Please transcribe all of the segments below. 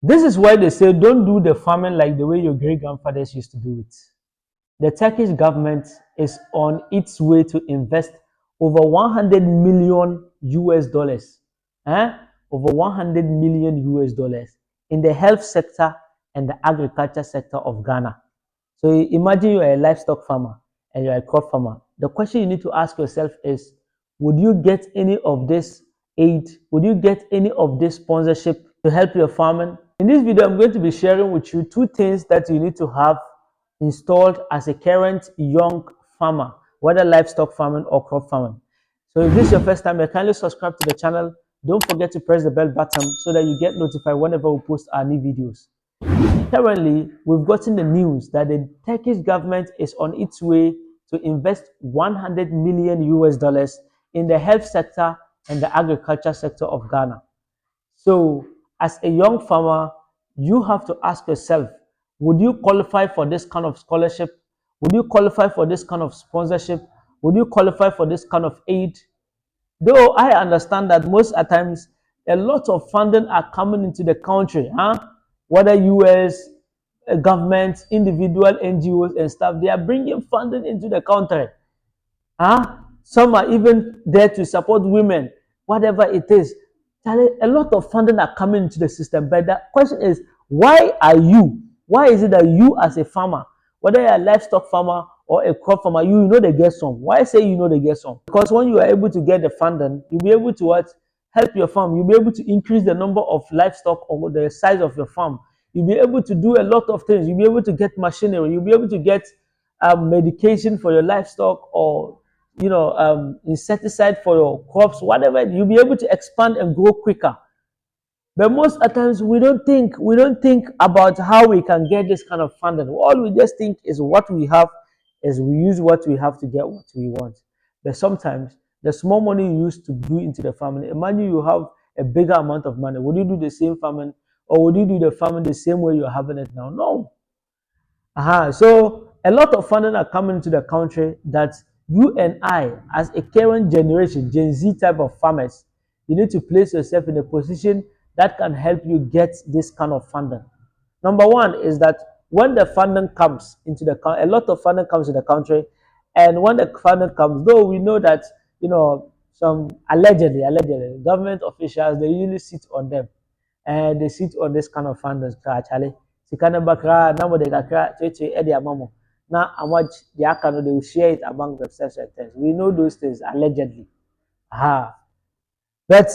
This is why they say don't do the farming like the way your great grandfathers used to do it. The Turkish government is on its way to invest over 100 million US dollars, eh? Over 100 million US dollars in the health sector and the agriculture sector of Ghana. So imagine you are a livestock farmer and you are a crop farmer. The question you need to ask yourself is, would you get any of this aid? Would you get any of this sponsorship to help your farming? In this video, I'm going to be sharing with you two things that you need to have installed as a current young farmer, whether livestock farming or crop farming. So if this is your first time, kindly subscribe to the channel. Don't forget to press the bell button so that you get notified whenever we post our new videos. Currently, we've gotten the news that the Turkish government is on its way to invest 100 million US dollars in the health sector and the agriculture sector of Ghana. So, as a young farmer, you have to ask yourself, would you qualify for this kind of scholarship? Would you qualify for this kind of sponsorship? Would you qualify for this kind of aid? Though I understand that most at times a lot of funding are coming into the country, whether US government, individual NGOs and stuff, they are bringing funding into the country. Some are even there to support women, whatever it is. A lot of funding are coming into the system. But the question is, why is it that you as a farmer, whether you're a livestock farmer or a crop farmer, you know they get some? Why say you know they get some? Because when you are able to get the funding, you'll be able to what? Help your farm. You'll be able to increase the number of livestock or the size of your farm. You'll be able to do a lot of things. You'll be able to get machinery. You'll be able to get medication for your livestock, or insecticide for your crops, whatever. You'll be able to expand and grow quicker. But most of the times we don't think about how we can get this kind of funding. All we just think is what we have, is we use what we have to get what we want. But sometimes the small money you use to do into the farming, imagine you have a bigger amount of money. Would you do the same farming, or would you do the farming the same way you're having it now? No. So a lot of funding are coming to the country that you and I, as a current generation, Gen Z type of farmers, you need to place yourself in a position that can help you get this kind of funding. Number one is that when the funding comes into the country, a lot of funding comes in the country, and when the funding comes, though we know that some allegedly government officials, they usually sit on them, and they sit on this kind of funding. Actually, sikana bakra na mo de kakra cheche edi amamo. Now, how much they will share it among themselves and things. We know those things allegedly. But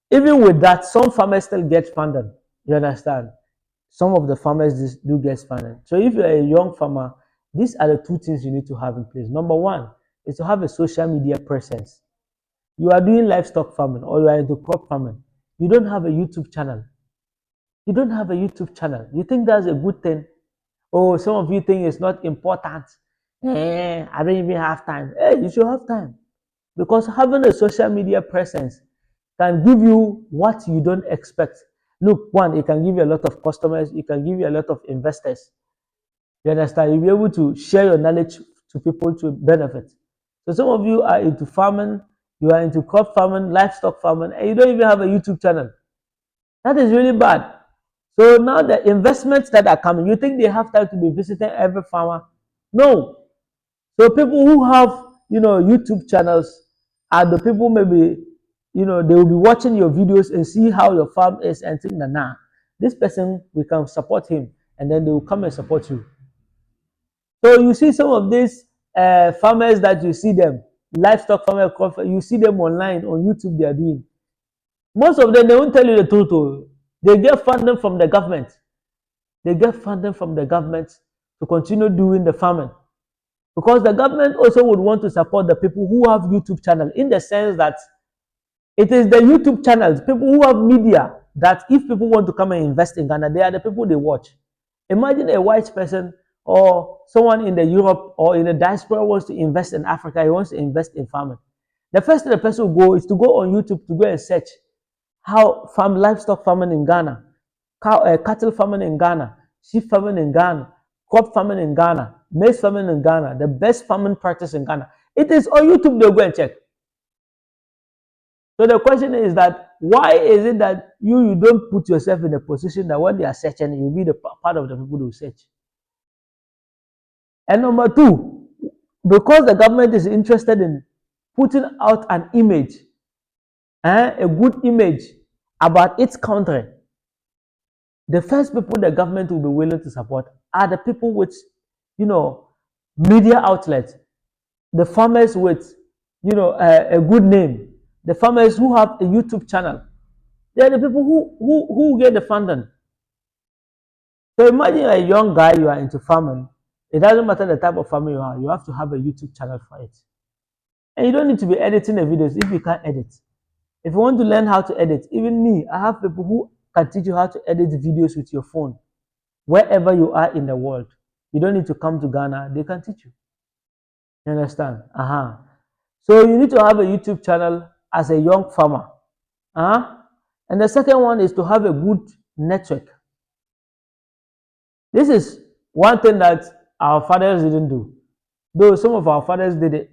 even with that, some farmers still get funded. You understand? Some of the farmers do get funded. So if you're a young farmer, these are the two things you need to have in place. Number one is to have a social media presence. You are doing livestock farming or you are into crop farming. You don't have a YouTube channel. You don't have a YouTube channel. You think that's a good thing? Oh, some of you think it's not important. I don't even have time. Hey, you should have time. Because having a social media presence can give you what you don't expect. Look, one, it can give you a lot of customers. It can give you a lot of investors. You understand? You'll be able to share your knowledge to people to benefit. So some of you are into farming, you are into crop farming, livestock farming, and you don't even have a YouTube channel. That is really bad. So now the investments that are coming, you think they have time to be visiting every farmer? No. So people who have, YouTube channels are the people, maybe, they will be watching your videos and see how your farm is and think, nah, this person, we can support him, and then they will come and support you. So you see some of these farmers that you see them, livestock farmers, you see them online on YouTube, they are doing. Most of them, they won't tell you the truth. They get funding from the government. They get funding from the government to continue doing the farming. Because the government also would want to support the people who have YouTube channels, in the sense that it is the YouTube channels, people who have media, that if people want to come and invest in Ghana, they are the people they watch. Imagine a white person or someone in the Europe or in the diaspora wants to invest in Africa, he wants to invest in farming. The first thing the person will go is to go on YouTube to go and search how livestock farming in Ghana, cattle farming in Ghana, sheep farming in Ghana, crop farming in Ghana, maize farming in Ghana, the best farming practice in Ghana. It is on YouTube, they'll go and check. So the question is that why is it that you don't put yourself in a position that when they are searching, you'll be the part of the people who search? And number two, because the government is interested in putting out an image, a good image about its country, the first people the government will be willing to support are the people with, media outlets, the farmers with, a good name, the farmers who have a YouTube channel. They are the people who get the funding. So imagine a young guy, you are into farming. It doesn't matter the type of farming you are, you have to have a YouTube channel for it. And you don't need to be editing the videos if you can't edit. If you want to learn how to edit, even me, I have people who can teach you how to edit videos with your phone. Wherever you are in the world, you don't need to come to Ghana, they can teach you. You understand? So you need to have a YouTube channel as a young farmer. And the second one is to have a good network. This is one thing that our fathers didn't do. Though some of our fathers did it.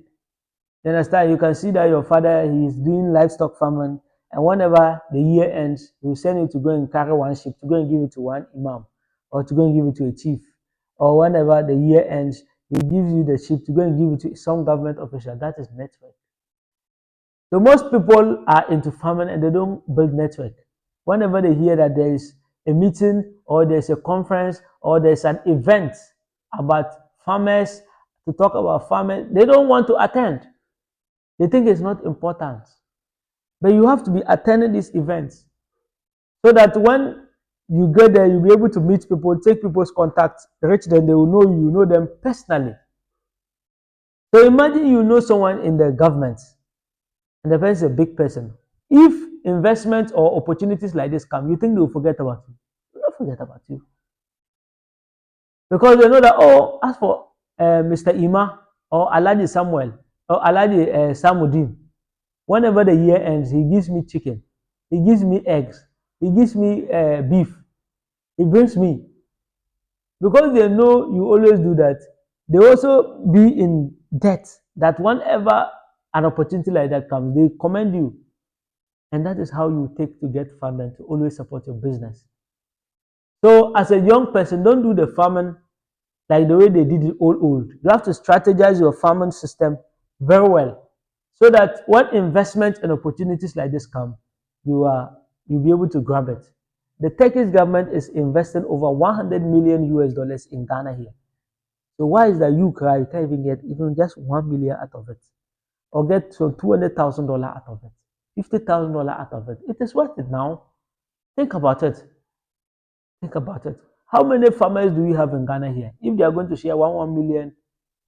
You understand? You can see that your father, he is doing livestock farming, and whenever the year ends, he will send you to go and carry one sheep, to go and give it to one imam, or to go and give it to a chief. Or whenever the year ends, he gives you the sheep to go and give it to some government official. That is network. So most people are into farming and they don't build network. Whenever they hear that there is a meeting or there's a conference or there's an event about farmers, to talk about farming, they don't want to attend. They think it's not important. But you have to be attending these events so that when you get there, you'll be able to meet people, take people's contacts, reach them, they will know you, you know them personally. So imagine you know someone in the government and the person is a big person. If investment or opportunities like this come, you think they will forget about you? They will not forget about you. Because they know that, oh, as for Mr. Ima or Aladi Samuel or Aladi Samudin, whenever the year ends, he gives me chicken, he gives me eggs, he gives me beef, he brings me. Because they know you always do that, they also be in debt that whenever an opportunity like that comes, they commend you. And that is how you take to get funding to always support your business. So as a young person, don't do the farming like the way they did it old. You have to strategize your farming system very well so that when investment and opportunities like this come, you'll be able to grab it. The Turkish government is investing over 100 million US dollars in Ghana here. So why is that you can't even get even just 1 million out of it? Or get $200,000 out of it, $50,000 out of it. It is worth it now. Think about it. Think about it. How many farmers do we have in Ghana here? If they are going to share 1 million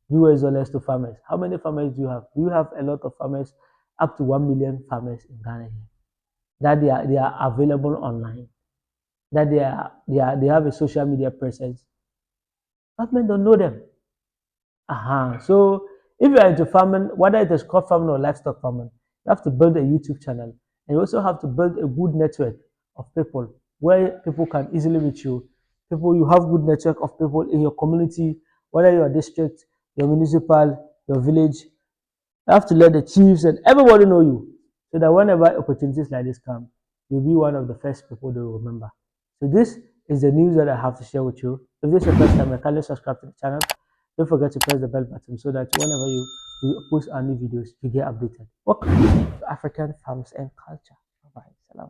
US dollars to farmers, how many farmers do you have? Do you have a lot of farmers, up to 1 million farmers in Ghana here? That they are available online, that they have a social media presence. Government don't know them. So if you are into farming, whether it is crop farming or livestock farming, you have to build a YouTube channel, and you also have to build a good network of people where people can easily reach you. People, you have good network of people in your community, whether your district, your municipal, your village. You have to let the chiefs and everybody know you, so that whenever opportunities like this come, you'll be one of the first people they will remember. So this is the news that I have to share with you. If this is your first time, kindly subscribe to the channel. Don't forget to press the bell button so that whenever we post our new videos, you get updated. Welcome to African Farms and Culture. Bye-bye. Salam.